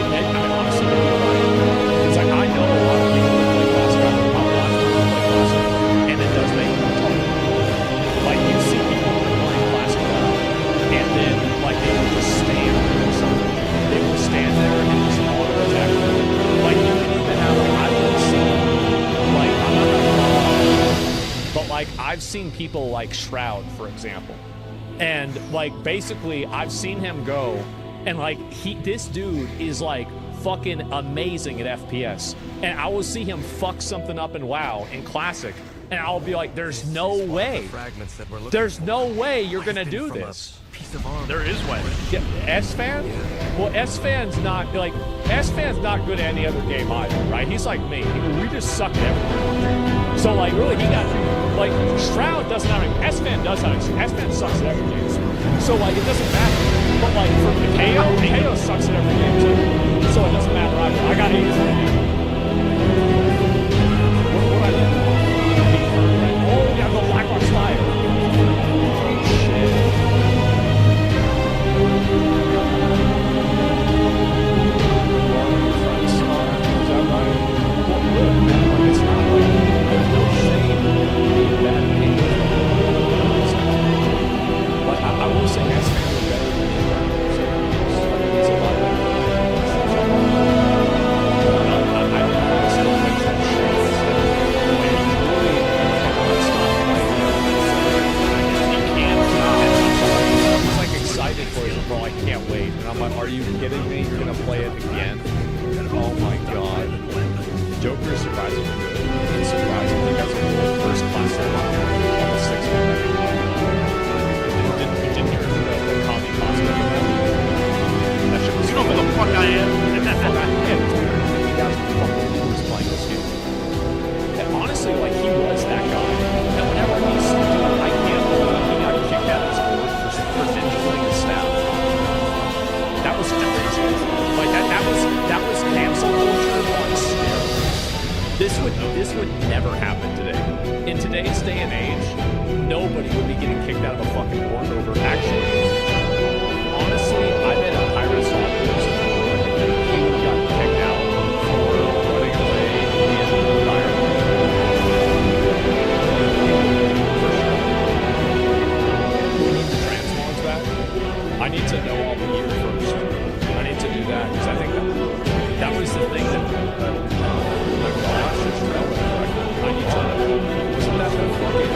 I mean, honestly, it's like I know a lot of people that play classic, I know a lot of people that play classic, and it does make them retarded. Like, you see people playing classic now, and then, like, they will just stand or something. They will stand there and just auto attack. Like, you can even have, like, I've been seeing, like, I'm not gonna but, like, I've seen people like Shroud, for example. And, like, basically, I've seen him go, and, like, this dude is, like, fucking amazing at FPS. And I will see him fuck something up in WoW, in Classic, and I'll be like, there's no way. There's no way you're gonna do this. There is way. Yeah, S-Fan? Well, S-Fan's not, like, S-Fan's not good at any other game either, right? He's like me. We just suck at everything. So, like, really, he got, like, Shroud doesn't have any, S-Fan does have any, S-Fan sucks at every game. So, like, it doesn't matter. But, like, for KO sucks at every game, too. So it doesn't matter either. I got 80 for the game. What I did? Oh, yeah, the Black Rock's fire. Oh, shit. I will say S-Fan was better than it's a lot better. I still think that shit is I was like excited for it, bro. I can't wait. And I'm like, are you kidding me? You're gonna play it again? Oh my god. Joker is surprisingly good. It's surprising. I think that's the first class on the 6th one. You didn't hear the coffee costume. That shit was. You know who the fuck I am? Fuck, I am. You guys fucking was playing this game. And honestly, like, he was that guy. And whenever he's doing, I can't believe he got kicked out of his board for ninja-ing his staff. That was crazy. Like, that was cancel culture on steroids. This would never happen today. In today's day and age, nobody would be getting kicked out of a fucking board over actually. Honestly, I bet a Pirates office he would have gotten kicked out for running away in the environment. For sure. We need the transmogs back. I need to know all the gear first. I need to do that because I think that was the thing that Flash is relevant. I need to know. Wasn't that the fucking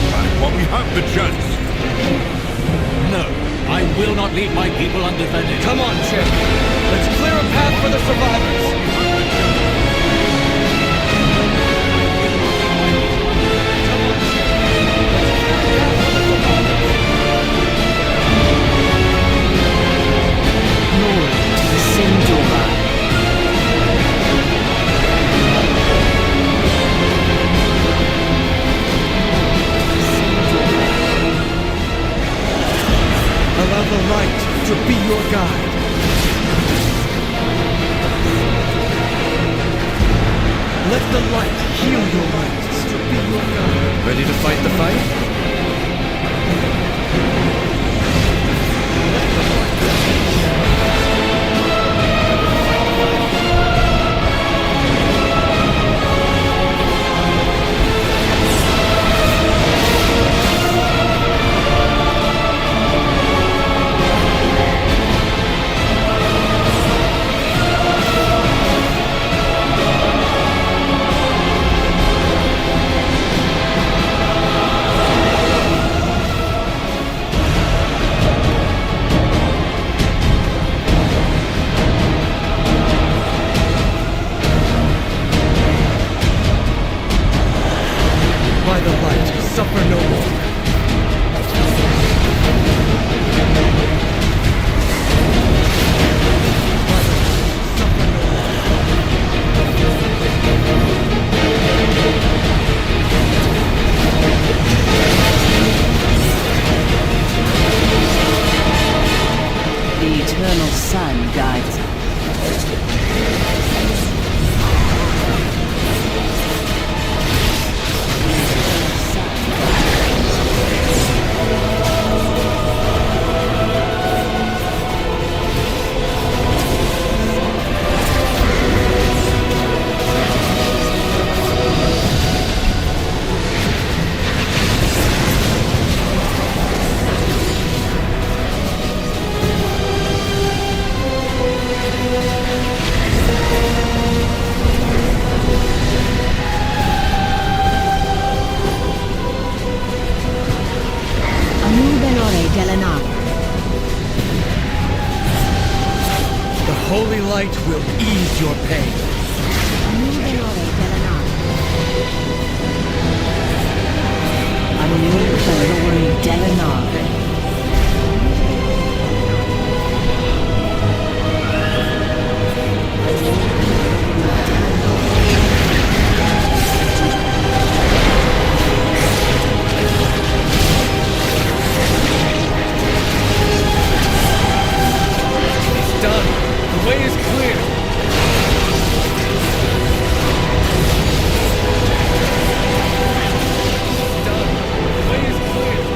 back while we have the chance. No, I will not leave my people undefended. Come on, Chip. Let's clear a path for the survivors. Allow the light to be your guide. Let the light heal your minds to be your guide. Ready to fight the fight? By the light, suffer no more. The eternal sun guides us. The holy light will ease your pain. It's done. The way is clear. It's done. The way is clear.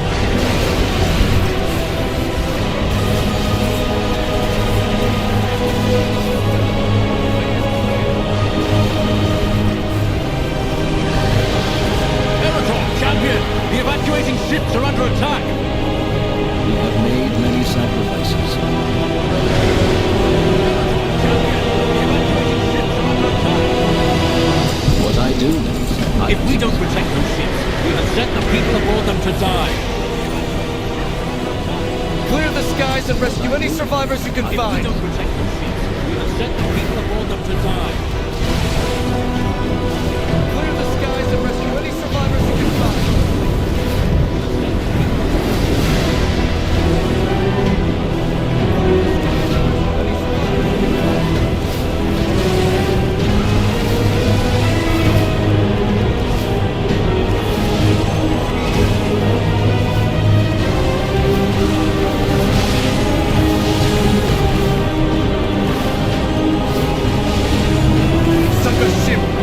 Evatron, champion! The evacuating ships are under attack! We have made many sacrifices. What I do next, If we don't protect those ships, we have sent the people aboard them to die. Clear the skies and rescue any survivors you can If we find. don't protect those ships, we have sent the people aboard them to die. Clear the skies and rescue any survivors you can find. Sucker ship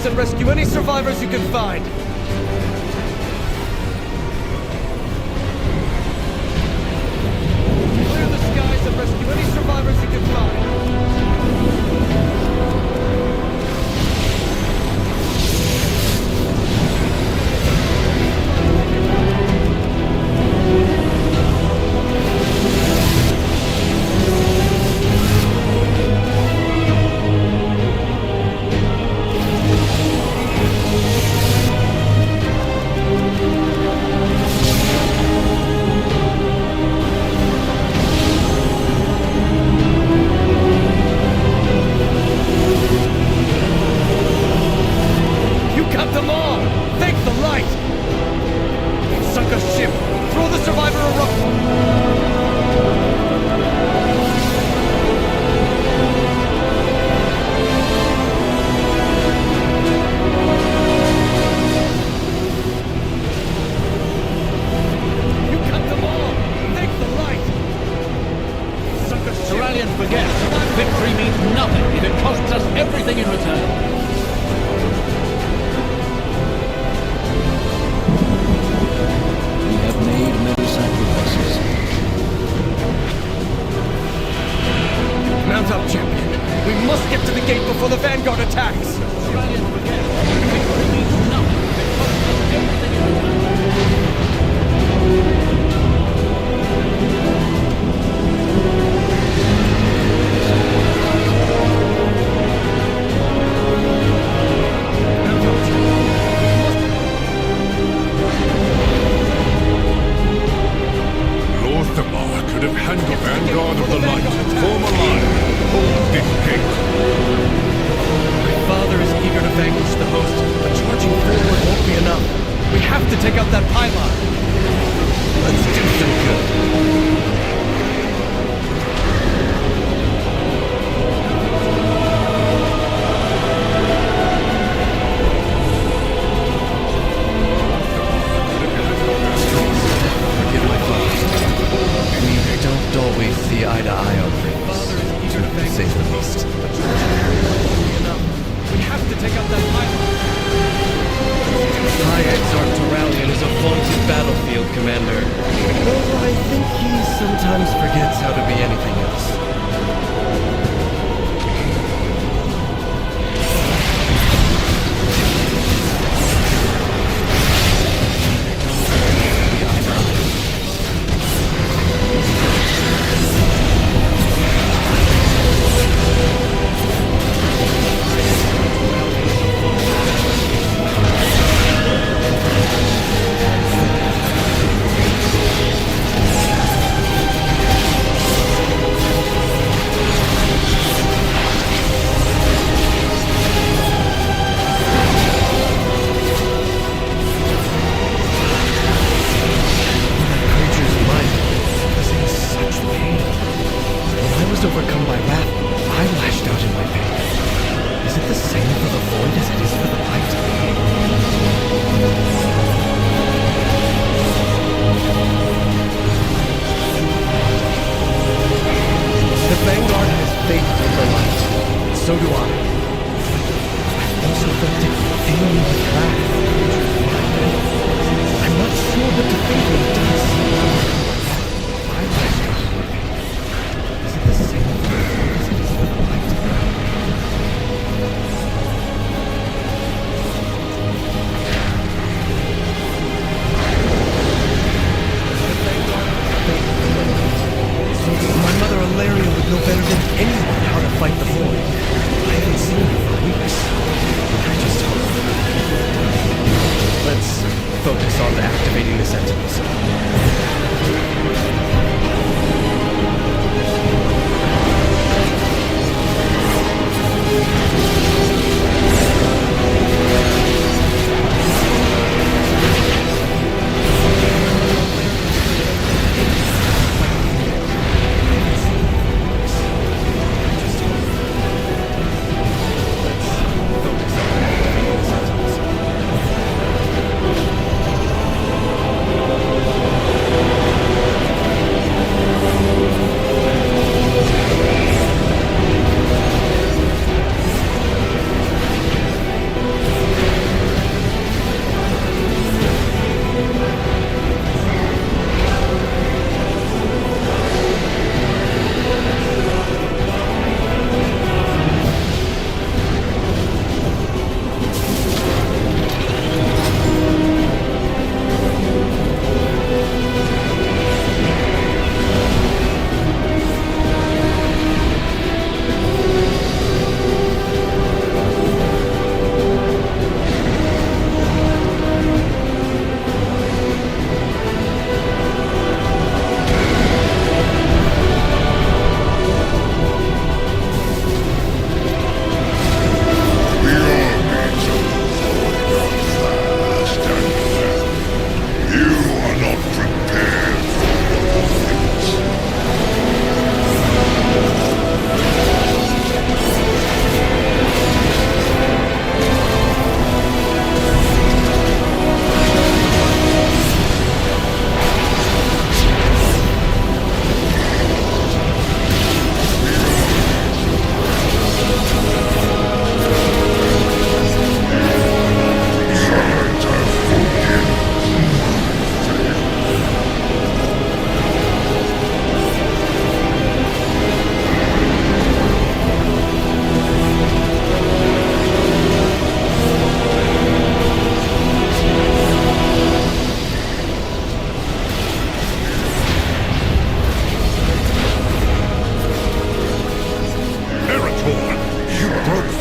skies and rescue any survivors you can find. Clear the skies and rescue any survivors you can find. You got them all! Thank the light! They've sunk a ship! Throw the survivor a rope! You got them all! Thank the light! They've sunk a ship! Turalian forgets. Victory means nothing if it costs us everything in return. We have made many sacrifices. Mount up, champion! We must get to the gate before the Vanguard attacks! Turalian forgets. Victory means nothing if it costs us everything in return. Mount up, champion! Lorthamar could have handled Vanguard of the Light. Form a line. Hold this gate. My father is eager to vanquish the host, but charging forward won't be enough. We have to take out that pylon. Let's do some good. Forgive my father. We don't always see eye to eye on things, to say the least. We have to take out that pylon. High Exarch Turalian is a vaunted battlefield commander. Though I think he sometimes forgets how to be anything else. Creature's might was in such pain. When I was overcome by wrath, I lashed out in my pain. Is it the same for the void as it is for the light? The Vanguard has faith in the light. So do I. I've also felt it fill me with wrath. I'm not sure what to think when it does. I lashed out in my pain. Is it the same for the void as it is for the light? My mother Ilaria would know better than anyone how to fight the void. I haven't seen her for weeks. I just hope. Let's focus on activating the sentinels.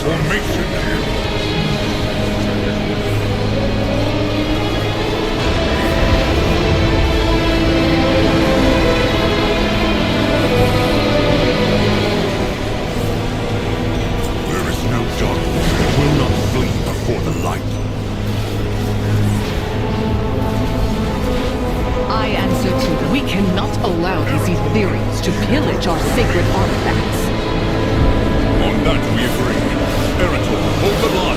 Formation. There is no darkness that will not flee before the light. I answer to them. We cannot allow these Ethereals to pillage our sacred artifacts. On that we agree. Eretol, hold the line.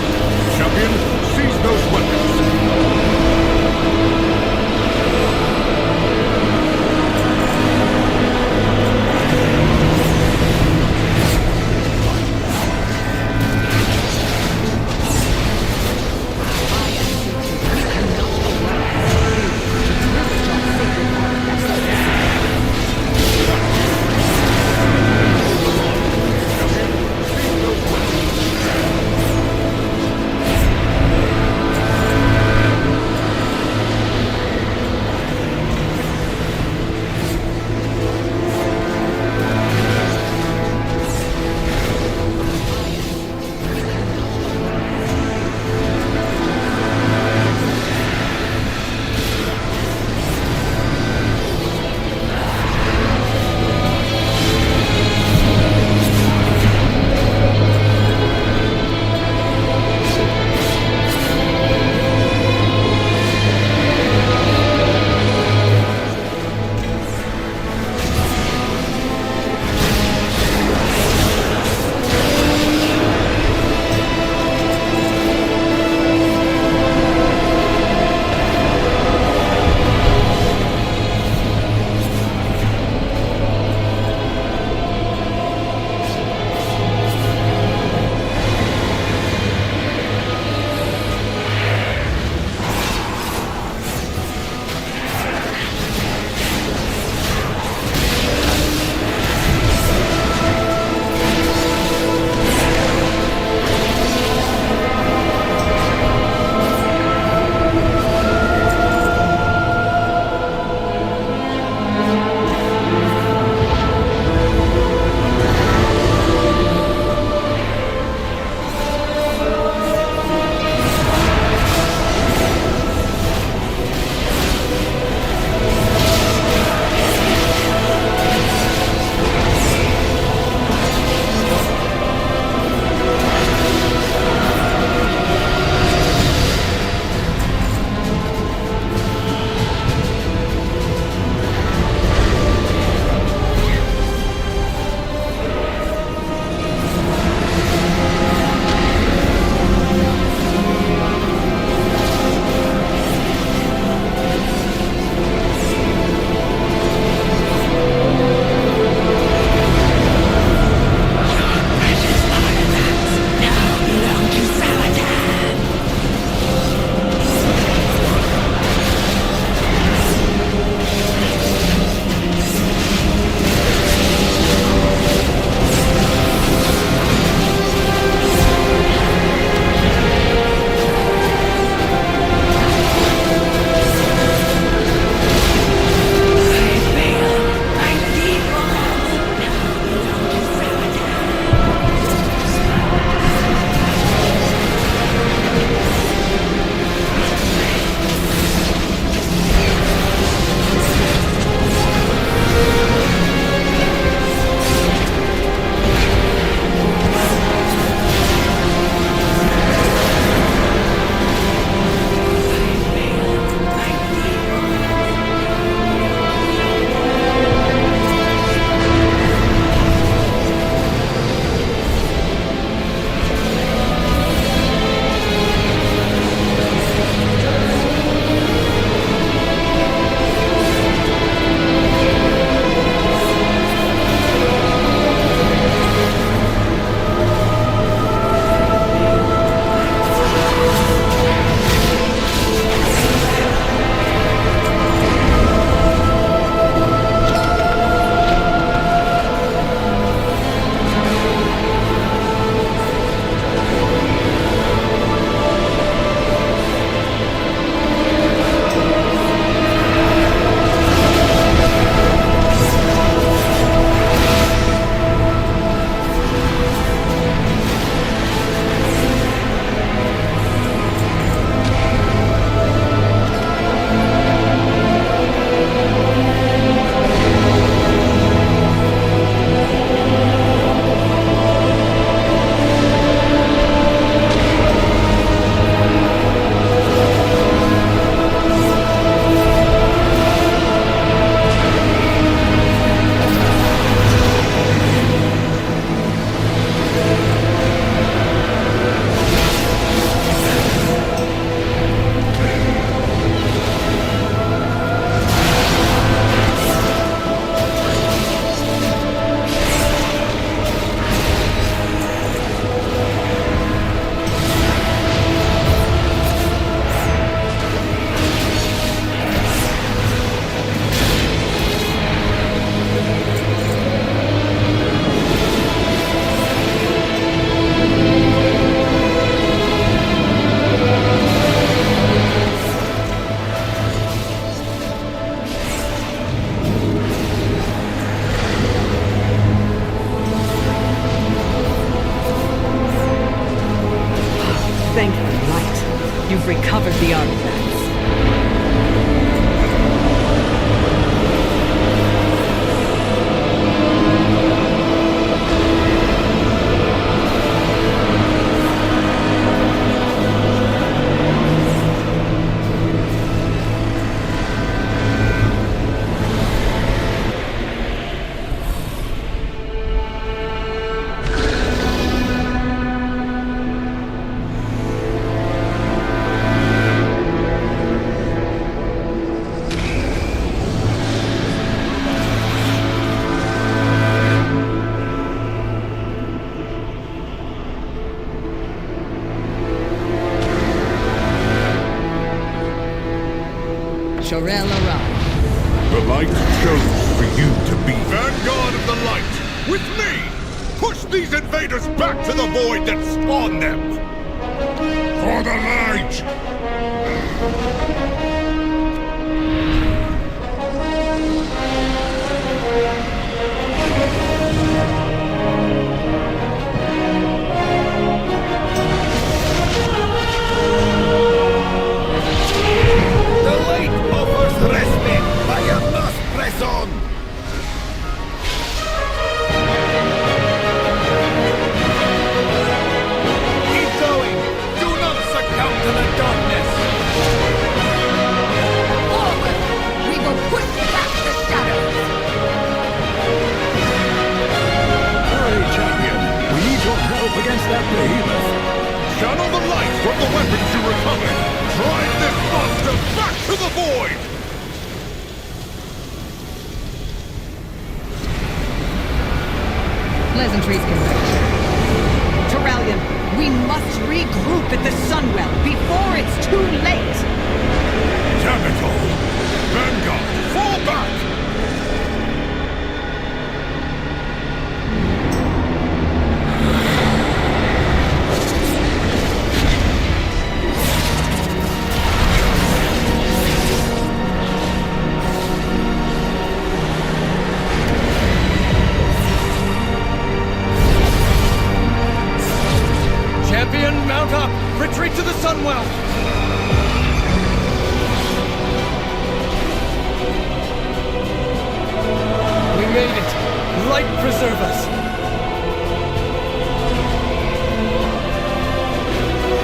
We've recovered the artifacts. Shorel arrived. The light chose for you to be Vanguard of the Light! With me! Push these invaders back to the void that spawned them! For the light! The light offers respite, but you must press on! Keep going! Do not succumb to the darkness! Forward! We will push back the shadows! Hurry, champion! We need your help against that behemoth! Channel the light from the weapons you recovered! Drive this monster back to the void! Pleasantries can wait. Turalyon, we must regroup at the Sunwell before it's too late! Capital! Vanguard, fall back! Champion, mount up! Retreat to the Sunwell! We made it! Light preserve us!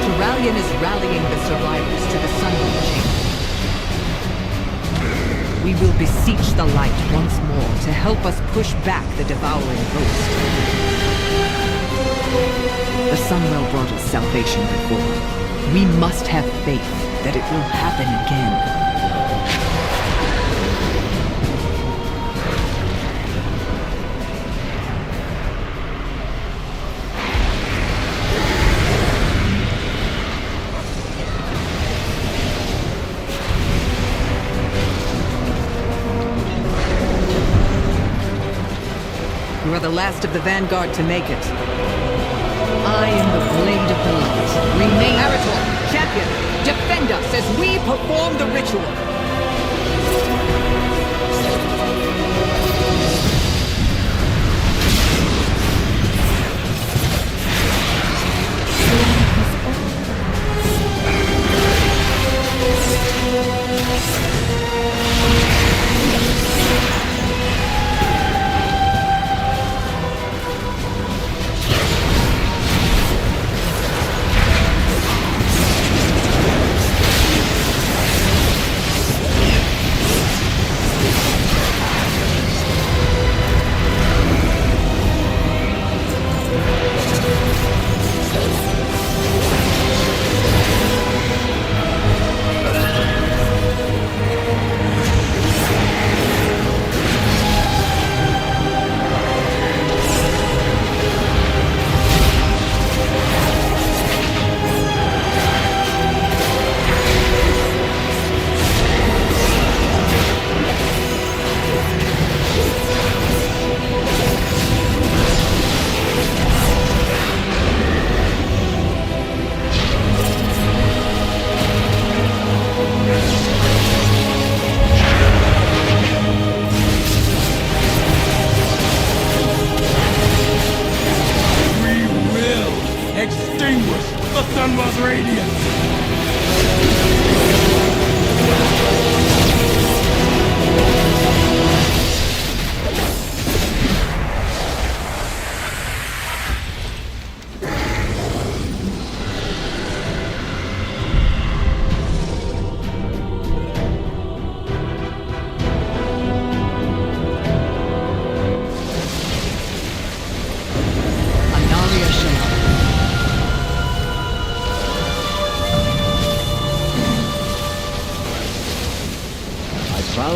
Turalyon is rallying the survivors to the Sunwell chamber. We will beseech the light once more to help us push back the devouring host. The Sunwell brought us salvation before. We must have faith that it will happen again. You are the last of the Vanguard to make it. I am the Blade of the Light. Remain Arator, champion, defend us as we perform the ritual. Extinguish the Sunwell's radiance!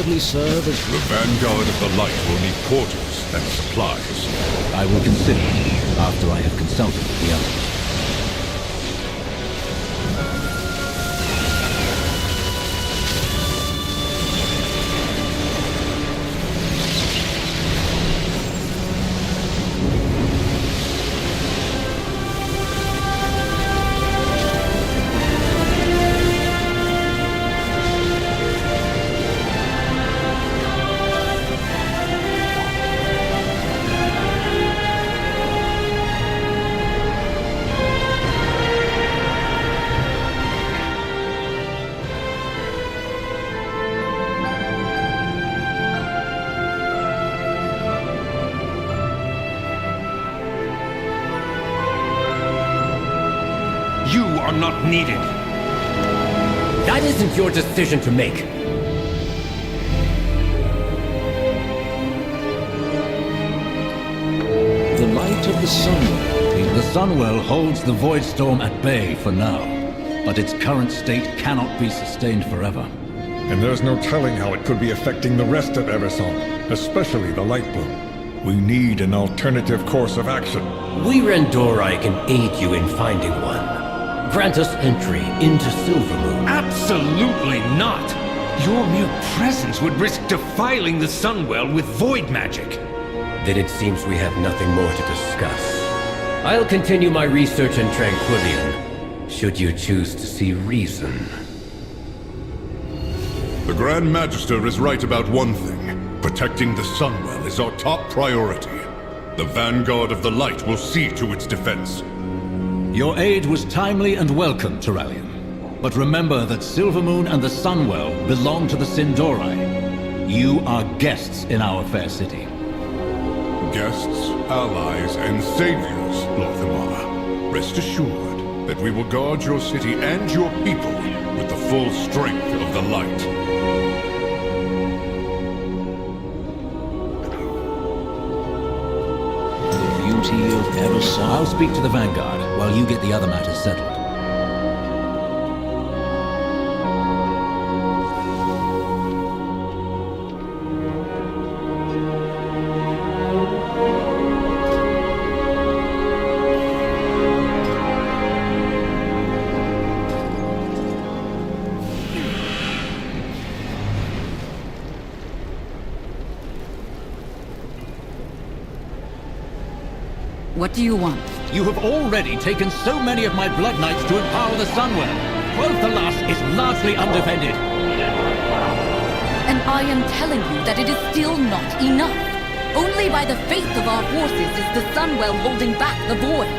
proudly serve as... The Vanguard of the Light will need quarters and supplies. I will consider it after I have consulted with the others. You are not needed. That isn't your decision to make. The light of the Sunwell. The Sunwell holds the Void Storm at bay for now, but its current state cannot be sustained forever. And there's no telling how it could be affecting the rest of Eversong, especially the Light Bloom. We need an alternative course of action. We Rendorai can aid you in finding one. Grant us entry into Silvermoon. Absolutely not! Your mere presence would risk defiling the Sunwell with void magic. Then it seems we have nothing more to discuss. I'll continue my research in Tranquillion, should you choose to see reason. The Grand Magister is right about one thing. Protecting the Sunwell is our top priority. The Vanguard of the Light will see to its defense. Your aid was timely and welcome, Turallion. But remember that Silvermoon and the Sunwell belong to the Sindorai. You are guests in our fair city. Guests, allies, and saviors, Lorthamara. Rest assured that we will guard your city and your people with the full strength of the light. I'll speak to the Vanguard while you get the other matters settled. What do you want? You have already taken so many of my Blood Knights to empower the Sunwell. Quel'Thalas is largely undefended. And I am telling you that it is still not enough. Only by the faith of our forces is the Sunwell holding back the Void.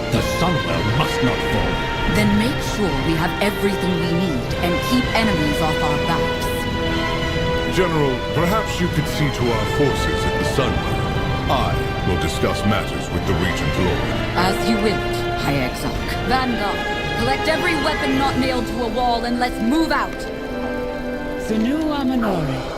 The Sunwell must not fall. Then make sure we have everything we need and keep enemies off our backs. General, perhaps you could see to our forces at the Sunwell. I will discuss matters with the Regent Lord. As you will, High Exarch. Vanguard, collect every weapon not nailed to a wall and let's move out! Zenu Amanori.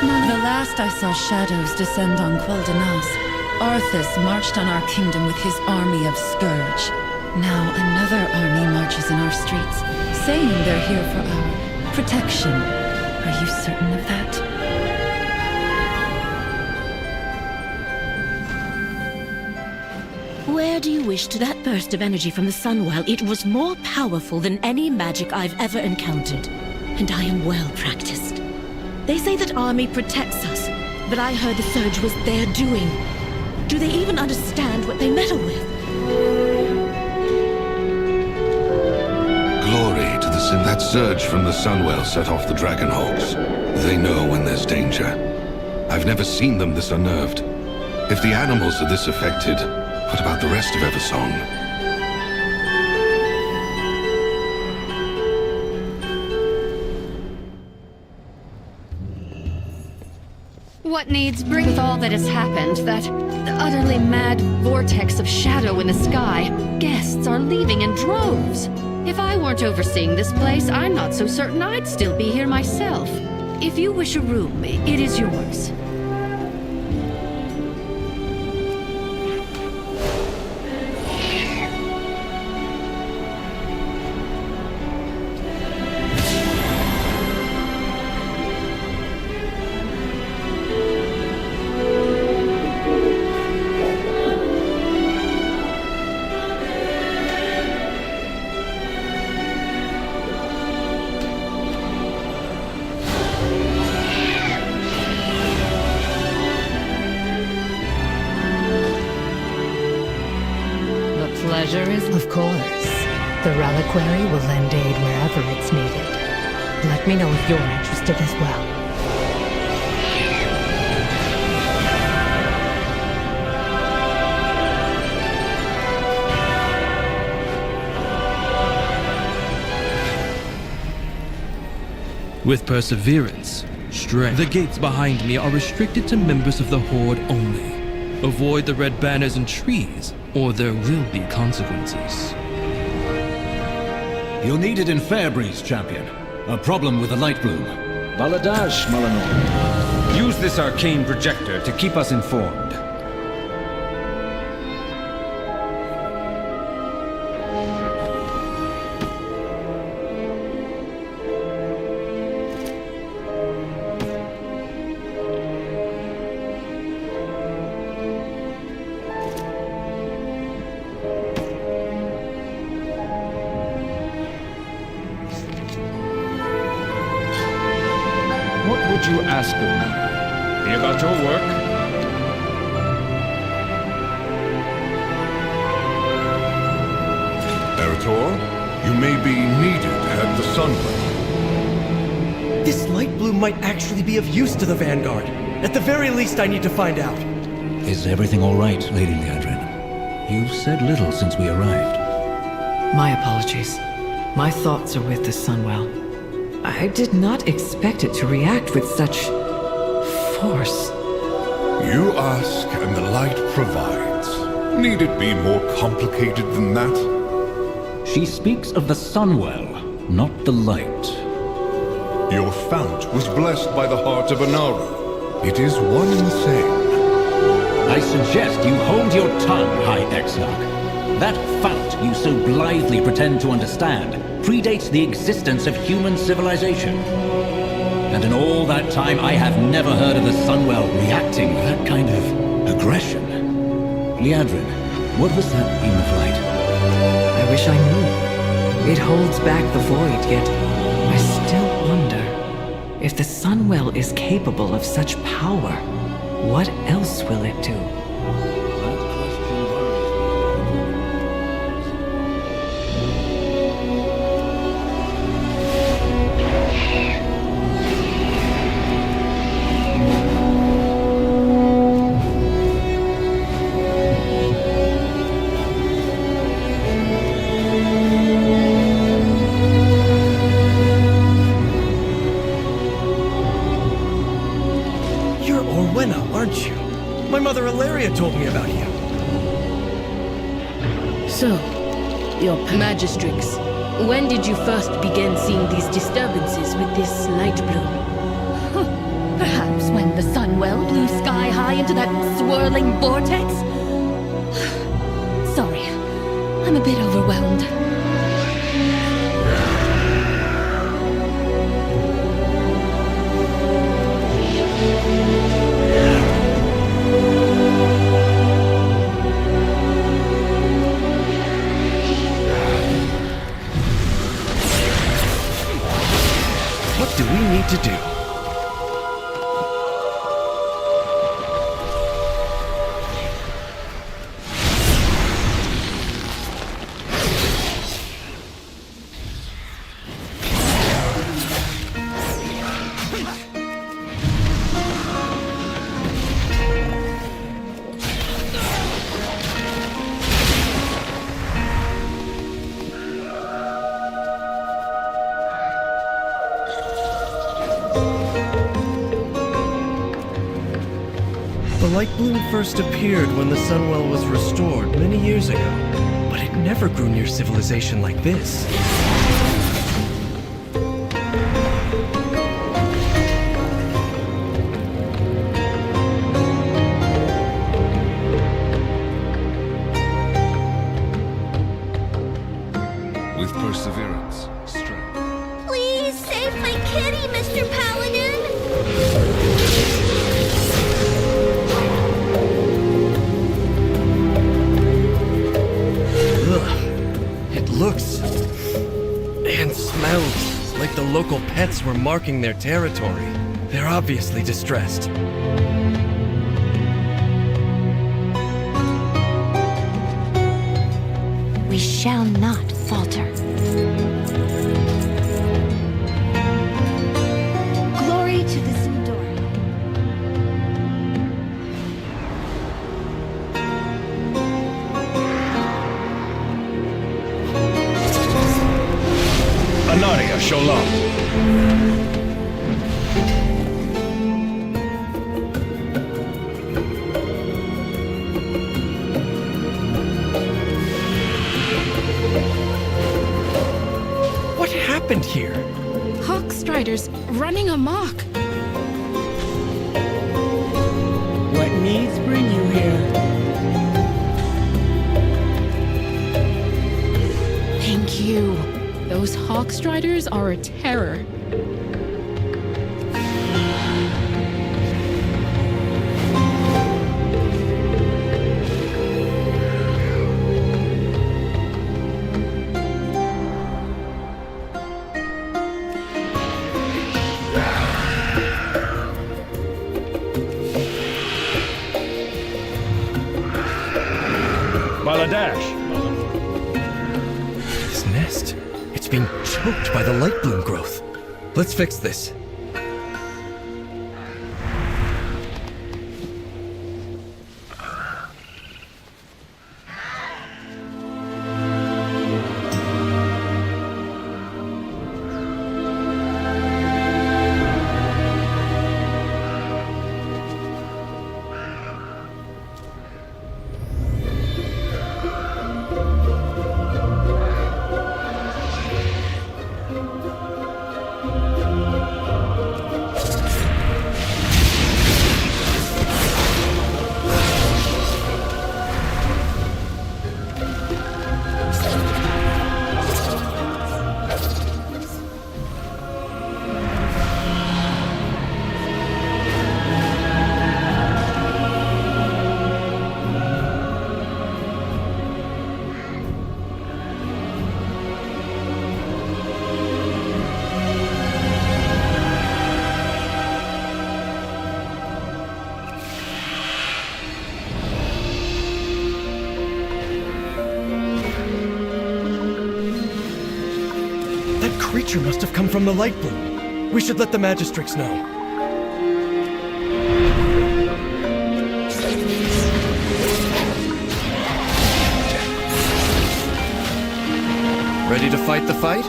The last I saw shadows descend on Quel'Danas, Arthas marched on our kingdom with his army of Scourge. Now another army marches in our streets, saying they're here for our protection. Are you certain of that? Where do you wish to that burst of energy from the Sunwell? It was more powerful than any magic I've ever encountered. And I am well practiced. They say that army protects us, but I heard the surge was their doing. Do they even understand what they meddle with? Glory to the Sin. That surge from the Sunwell set off the Dragonholds. They know when there's danger. I've never seen them this unnerved. If the animals are this affected, what about the rest of Eversong? What needs bring with all that has happened, that utterly mad vortex of shadow in the sky, guests are leaving in droves. If I weren't overseeing this place, I'm not so certain I'd still be here myself. If you wish a room, it is yours. Of course. The reliquary will lend aid wherever it's needed. Let me know if you're interested as well. With perseverance, strength. The gates behind me are restricted to members of the Horde only. Avoid the red banners and trees, or there will be consequences. You're needed in Fairbreeze, champion. A problem with the light bloom. Baladash, Malanor. Use this arcane projector to keep us informed. What would you ask of me? Be about your work? Eretor, you may be needed at the Sunwell. This light bloom might actually be of use to the Vanguard. At the very least, I need to find out. Is everything all right, Lady Liadrin? You've said little since we arrived. My apologies. My thoughts are with the Sunwell. I did not expect it to react with such force. You ask, and the light provides. Need it be more complicated than that? She speaks of the Sunwell, not the light. Your fount was blessed by the heart of Anaru. It is one and the same. I suggest you hold your tongue, High Exarch. That fount you so blithely pretend to understand predates the existence of human civilization. And in all that time, I have never heard of the Sunwell reacting with that kind of aggression. Liadrin, what was that beam of light? I wish I knew. It holds back the void, yet I still wonder if the Sunwell is capable of such power. What else will it do? Aren't you? My mother Ilaria told me about you. So, your Magistrix, when did you first begin seeing these disturbances with this light bloom? Perhaps when the Sunwell blew sky high into that swirling vortex? Sorry, I'm a bit overwhelmed. What do we need to do? The light bloom first appeared when the Sunwell was restored many years ago, but it never grew near civilization like this. With perseverance, strength. Please save my kitty, Mr. Paladin! Ugh. It looks and smells like the local pets were marking their territory. They're obviously distressed. We shall not falter. Glory to the Sindori. Anaria Sholom. What happened here? Hawkstriders running amok. What needs bring you here? Thank you. Those Hawkstriders are a terror. Baladash. This nest, it's being choked by the light bloom growth. Let's fix this. That creature must have come from the light bloom. We should let the Magistrix know. Ready to fight the fight?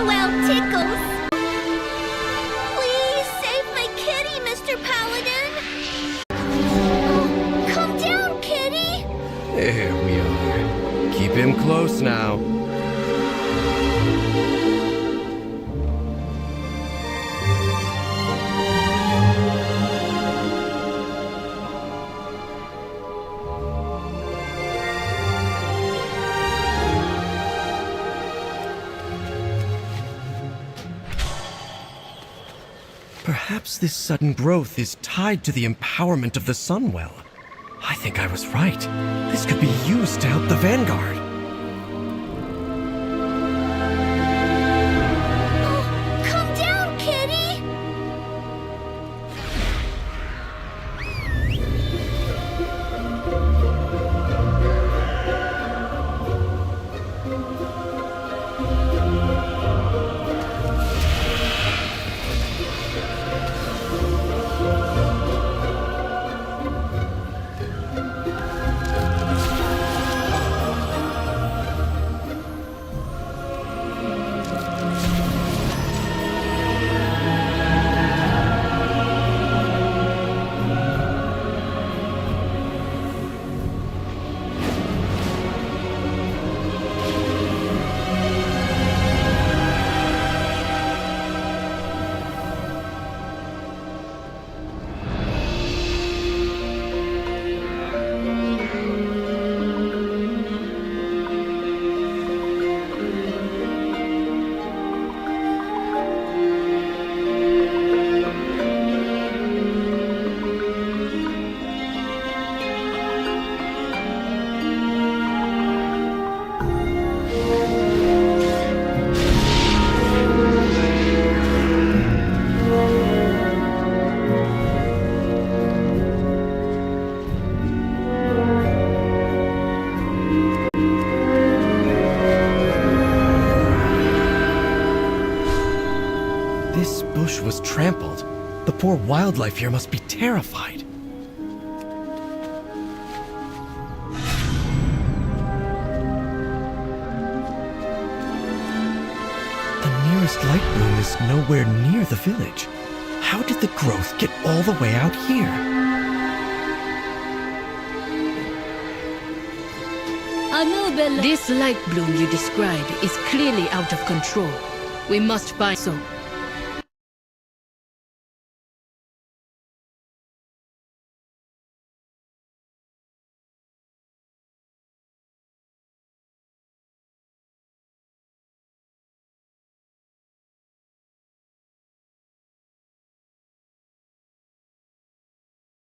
Sunwell tickles. Please save my kitty, Mr. Paladin. Oh, come down, kitty. There we are. Keep him close now. Perhaps this sudden growth is tied to the empowerment of the Sunwell. I think I was right. This could be used to help the Vanguard. Oh, come down, kitty. This bush was trampled. The poor wildlife here must be terrified. The nearest light bloom is nowhere near the village. How did the growth get all the way out here? This light bloom you describe is clearly out of control. We must find so.